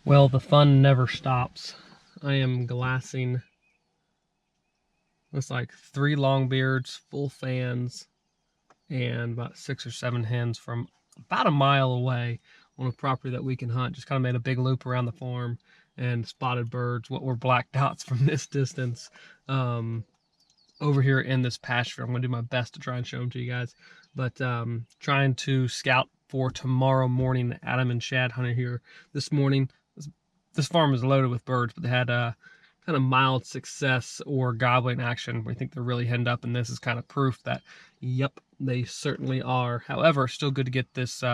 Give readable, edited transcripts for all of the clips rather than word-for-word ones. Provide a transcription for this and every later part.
Well, the fun never stops. I am glassing, looks like 3 longbeards, full fans, and about 6 or 7 hens from about a mile away on a property that we can hunt. Just kind of made a big loop around the farm and spotted birds, what were black dots from this distance, over here in this pasture. I'm going to do my best to try and show them to you guys. But trying to scout for tomorrow morning. Adam and Chad hunted here this morning. This farm is loaded with birds, but they had kind of mild success or gobbling action. We think they're really henned up, and this is kind of proof that, yep, they certainly are. However, still good to get this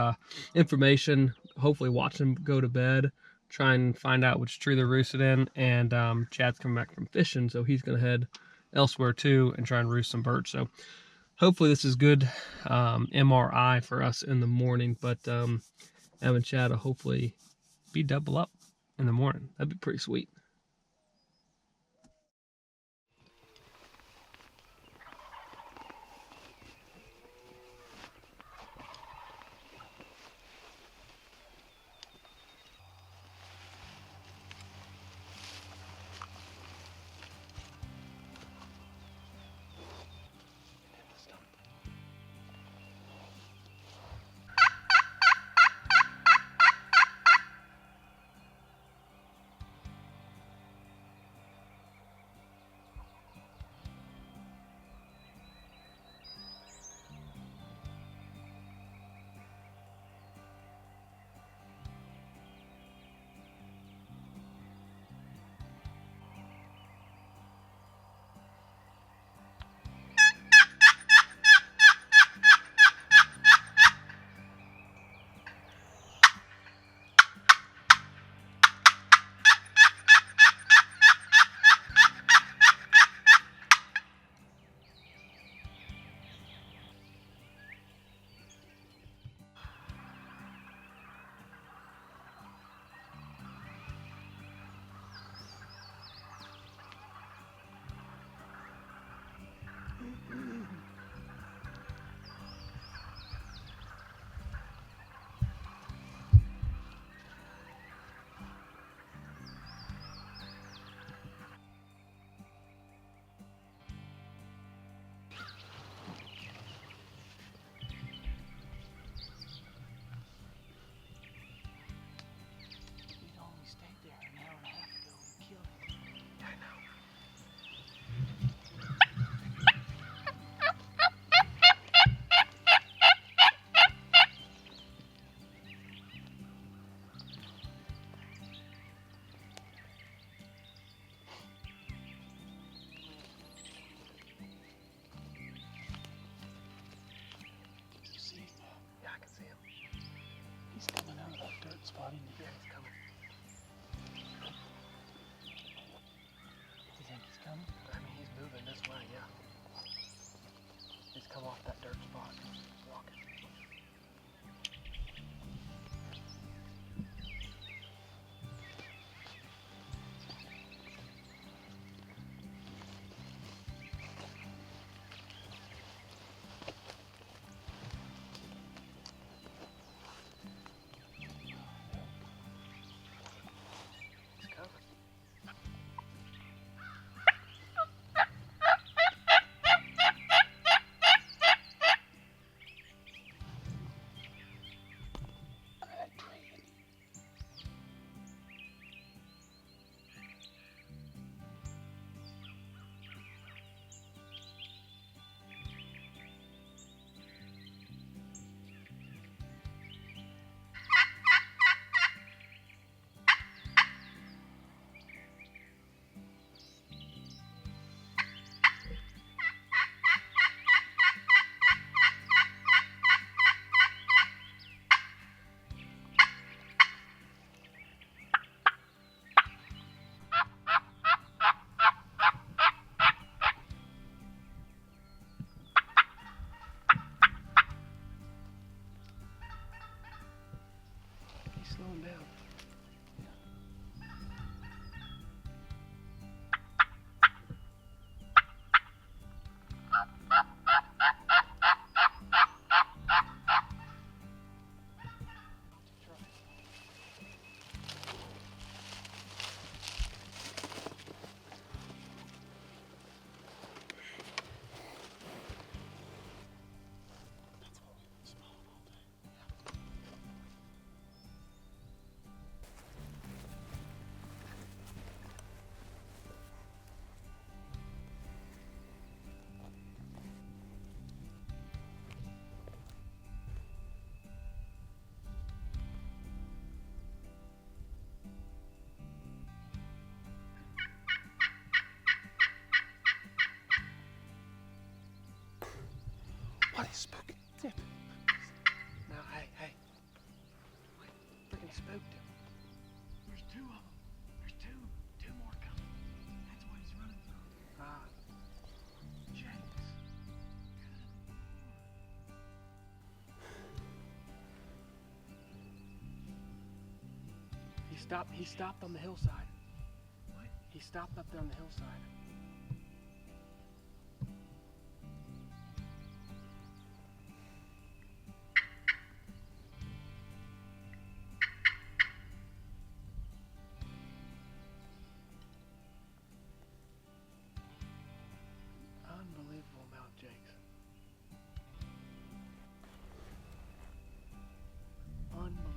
information. Hopefully watch them go to bed, try and find out which tree they're roosted in, and Chad's coming back from fishing, so he's going to head elsewhere too and try and roost some birds. So hopefully this is good MRI for us in the morning, but Evan and Chad will hopefully be double up in the morning. That'd be pretty sweet. two of them. There's two more coming. That's what he's running from. Jakes. He stopped on the hillside. What? He stopped up there on the hillside. Unbelievable amount, Jakes. Unbelievable.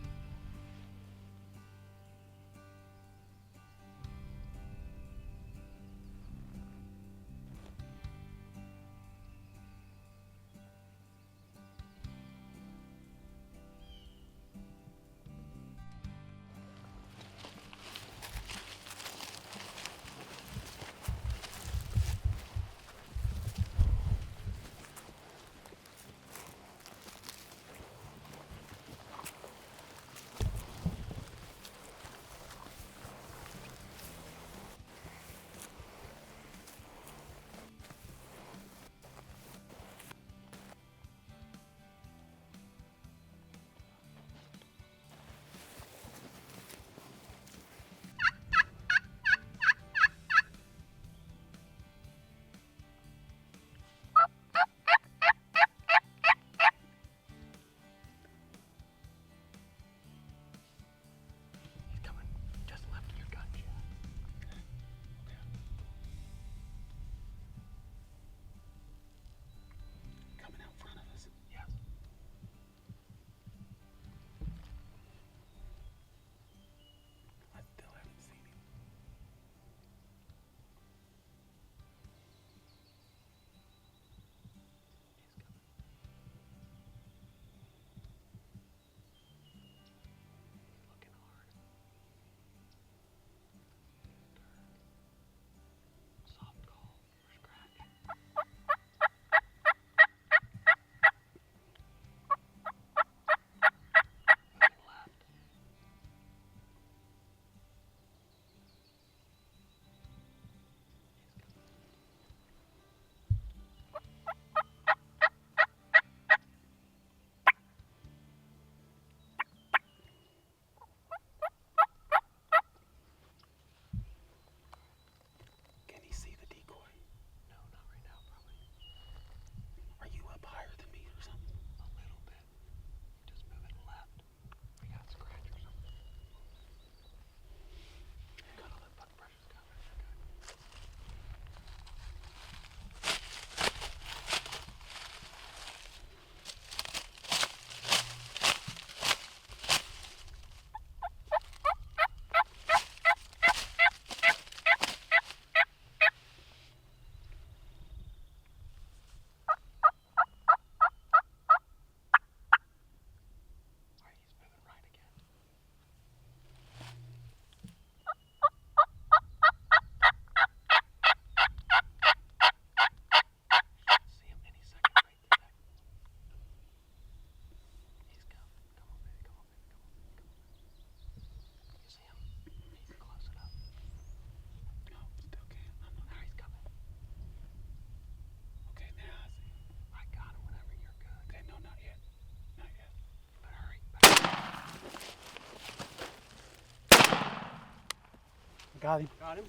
Got him. Got him?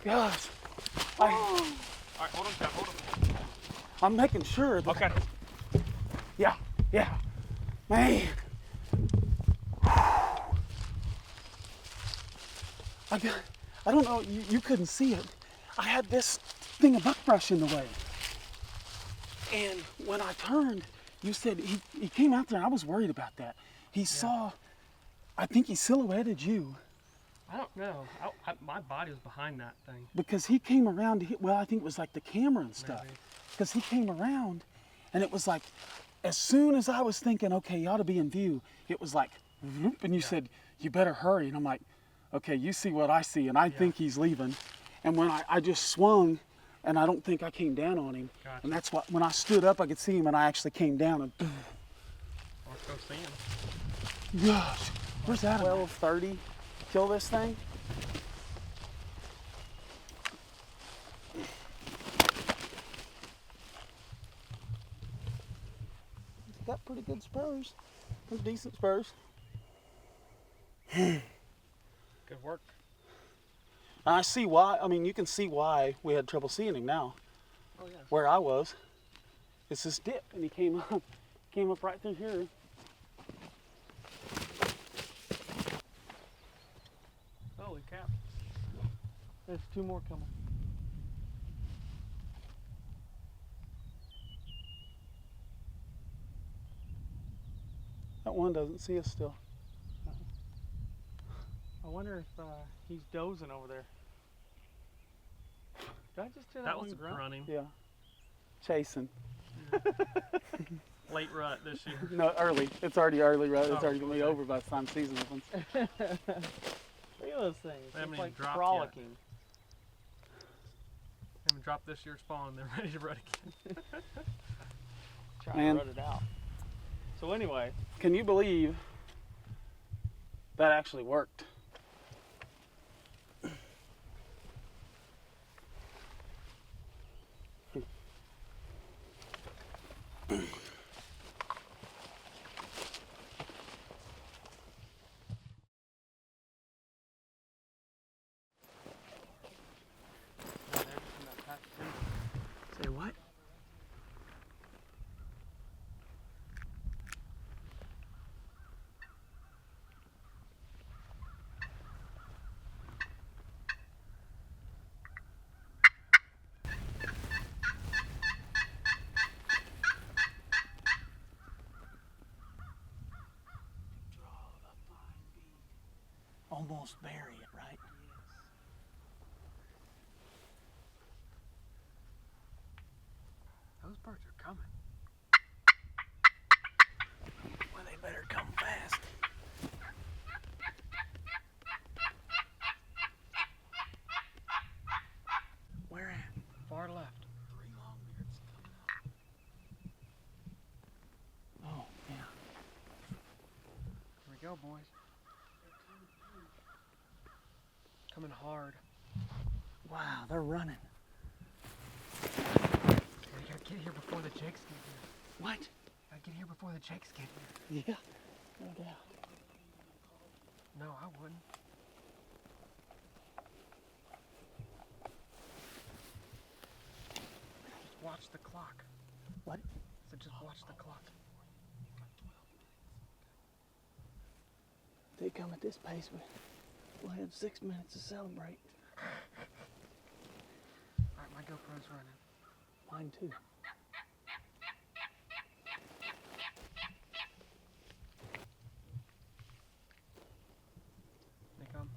Gosh. All right, hold him down, hold him. I'm making sure. That, Okay. Yeah, man. I don't know, you couldn't see it. I had this thing of buckbrush in the way. And when I turned, you said he came out there, and I was worried about that. He saw, I think he silhouetted you. I don't know. My body was behind that thing. Because he came around, well, I think it was like the camera and stuff. Because he came around, and it was like, as soon as I was thinking, okay, he ought to be in view, it was like, whoop, and you said, you better hurry. And I'm like, okay, you see what I see, and I think he's leaving. And when I just swung, and I don't think I came down on him. Gotcha. And that's what, when I stood up, I could see him, and I actually came down, and Let's go see him. gosh, where's that? 12:30. kill this thing. It's got pretty good spurs. Some decent spurs. Good work. I see why. I mean, you can see why we had trouble seeing him now. Oh yeah. Where I was, it's this dip, and he came up right through here. Holy cow. There's 2 more coming. That one doesn't see us still. I wonder if he's dozing over there. Did I just hear that, That one was grunt? grunting. Yeah, chasing. Late rut this year. No, early. It's already early, right? It's Oh, already gonna be okay. over by the time season opens. Look at those things. They haven't It's even like dropped yet. frolicking. Haven't dropped this year's spawn. They're ready to rut again. Trying Man. to rut it out. So anyway, Can you believe that actually worked? Say what? Almost bury it, right? those birds are coming. Well, they better come fast. Where at? Far left. 3 longbeards coming out. Oh, yeah. Here we go, boys. Coming hard. Wow, they're running. We gotta get here before the jakes get here. What? Gotta get here before the jakes get here. Yeah, no doubt. No, I wouldn't. Just watch the clock. What? So just watch the clock. If they come at this pace, we'll have 6 minutes to celebrate. Alright, my GoPro's running. Mine too. They come.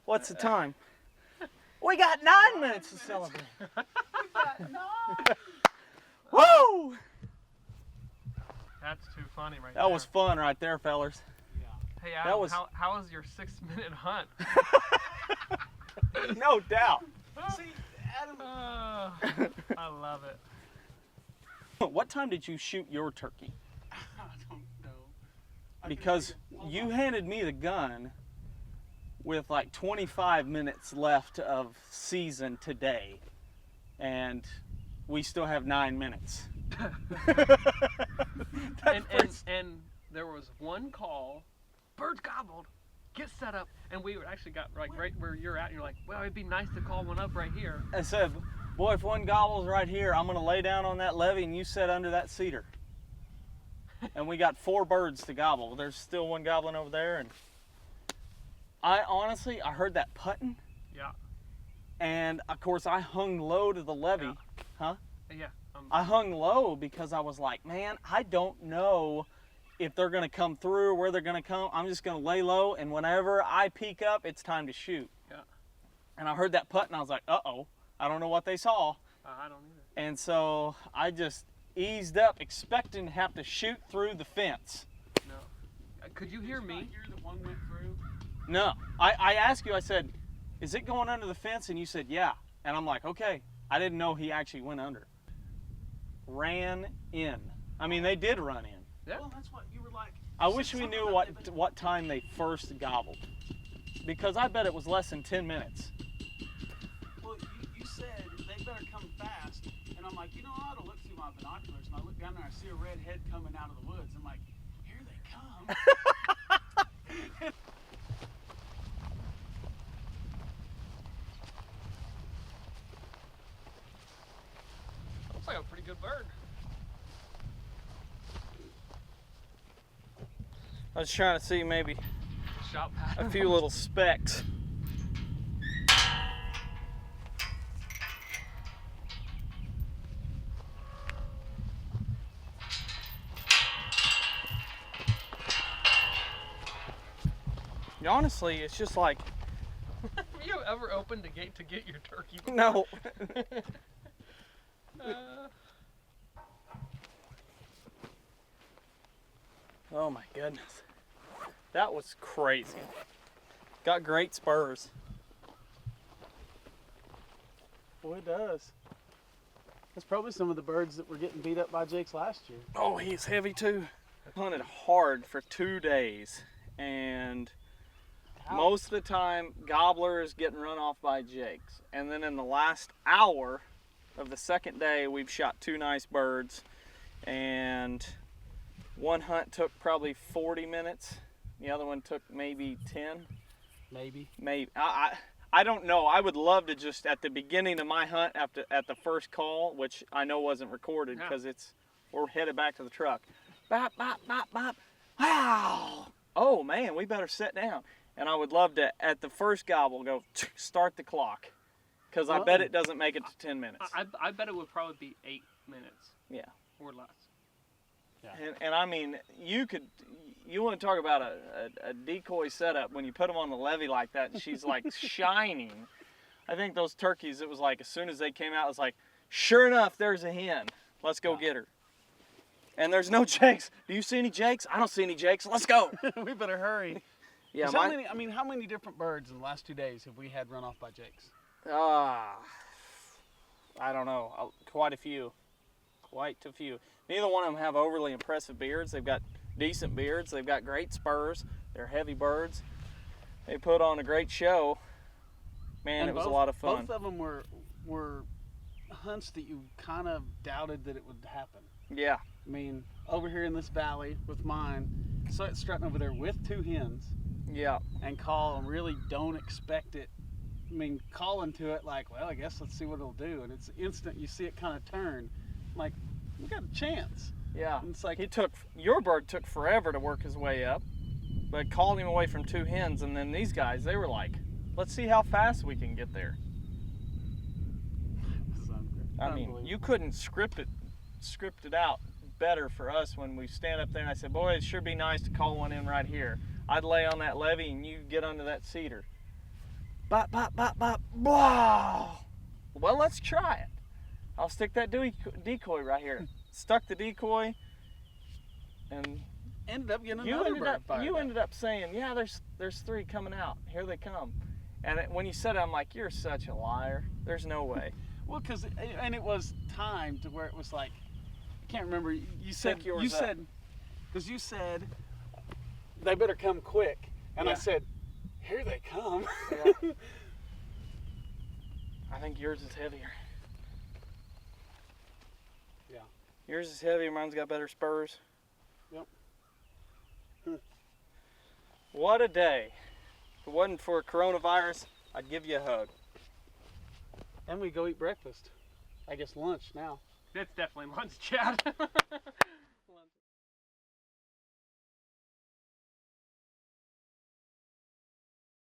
What's the time? We got 9 minutes to celebrate. Woo! That's too funny right That was fun right there, fellers. Hey, Adam, that was- how was your 6-minute hunt? No doubt. See, Adam. I love it. What time did you shoot your turkey? I don't know. Because you handed me the gun with like 25 minutes left of season today, and we still have 9 minutes. and there was one call, birds gobbled, get set up, and we actually got like right where you're at, and you're like, well, it'd be nice to call one up right here. I said, boy, if one gobbles right here, I'm gonna lay down on that levee and you sit under that cedar. And we got 4 birds to gobble. There's still one gobbling over there, and I honestly heard that putting. Yeah. And of course I hung low to the levee. Yeah. Huh? Yeah. I hung low because I was like, man, I don't know if they're gonna come through or where they're gonna come. I'm just gonna lay low, and whenever I peek up, it's time to shoot. Yeah. And I heard that putt, and I was like, uh-oh, I don't know what they saw. I don't either. And so I just eased up, expecting to have to shoot through the fence. No. Could you hear me? Hear that one went through. No, I asked you, I said, is it going under the fence? And you said, yeah. And I'm like, okay. I didn't know he actually went under. Ran in. I mean, they did run in. Yeah. Well, that's what you were like. I wish we knew what time they first gobbled, because I bet it was less than 10 minutes. Well, you said they better come fast, and I'm like, you know, I ought to look through my binoculars, and I look down there, I see a red head coming out of the woods. I'm like, here they come. Looks like a pretty good bird. I was trying to see maybe Shot pattern. a few little specks. Honestly, it's just like, Have you ever opened a gate to get your turkey? no. Oh my goodness. That was crazy. Got great spurs. Boy, it does. That's probably some of the birds that were getting beat up by Jake's last year. Oh, he's heavy too. I hunted hard for 2 days, and most of the time gobblers getting run off by jakes. And then in the last hour of the second day, we've shot 2 nice birds, and one hunt took probably 40 minutes. The other one took maybe 10. Maybe. Maybe. I don't know. I would love to just, at the beginning of my hunt, at the first call, which I know wasn't recorded because we're headed back to the truck. Bop, bop, bop, bop. Wow. Oh man, we better sit down. And I would love to, at the first gobble, go start the clock, because I bet it doesn't make it to 10 minutes. I bet it would probably be 8 minutes. Yeah. Or less. Yeah. And I mean, you want to talk about a decoy setup when you put them on the levee like that, and she's like shining. I think those turkeys, it was like as soon as they came out, it was like, sure enough, there's a hen. Let's go get her. And there's no jakes. Do you see any jakes? I don't see any jakes. Let's go. We better hurry. Yeah, how many different birds in the last 2 days have we had run off by jakes? I don't know. Quite a few. Quite a few. Neither one of them have overly impressive beards. They've got decent beards. They've got great spurs. They're heavy birds. They put on a great show. Man, And it was a lot of fun. Both of them were hunts that you kind of doubted that it would happen. Yeah. I mean, over here in this valley with mine, so it's strutting over there with 2 hens. Yeah. And call and really don't expect it. I mean, calling to it like, well, I guess let's see what it'll do. And it's instant. You see it kind of turn. Like, we got a chance. Yeah. And it's like, your bird took forever to work his way up, but called him away from 2 hens. And then these guys, they were like, let's see how fast we can get there. I mean, you couldn't script it out better for us when we stand up there and I said, boy, it sure be nice to call one in right here. I'd lay on that levee and you get under that cedar. Bop, bop, bop, bop, blah. Well, let's try it. I'll stick that decoy right here. Stuck the decoy, and Ended up getting another bird fired you up. ended up saying, yeah, there's 3 coming out. Here they come. And when you said it, I'm like, you're such a liar. There's no way. Well, and it was timed to where it was like, I can't remember. You said, Pick yours up. because you said, they better come quick. And I Yeah. said, here they come. Yeah. I think yours is heavier. Yeah. Yours is heavy. Mine's got better spurs. Yep. What a day. If it wasn't for coronavirus, I'd give you a hug. And we go eat breakfast. I guess lunch now. That's definitely lunch, Chad.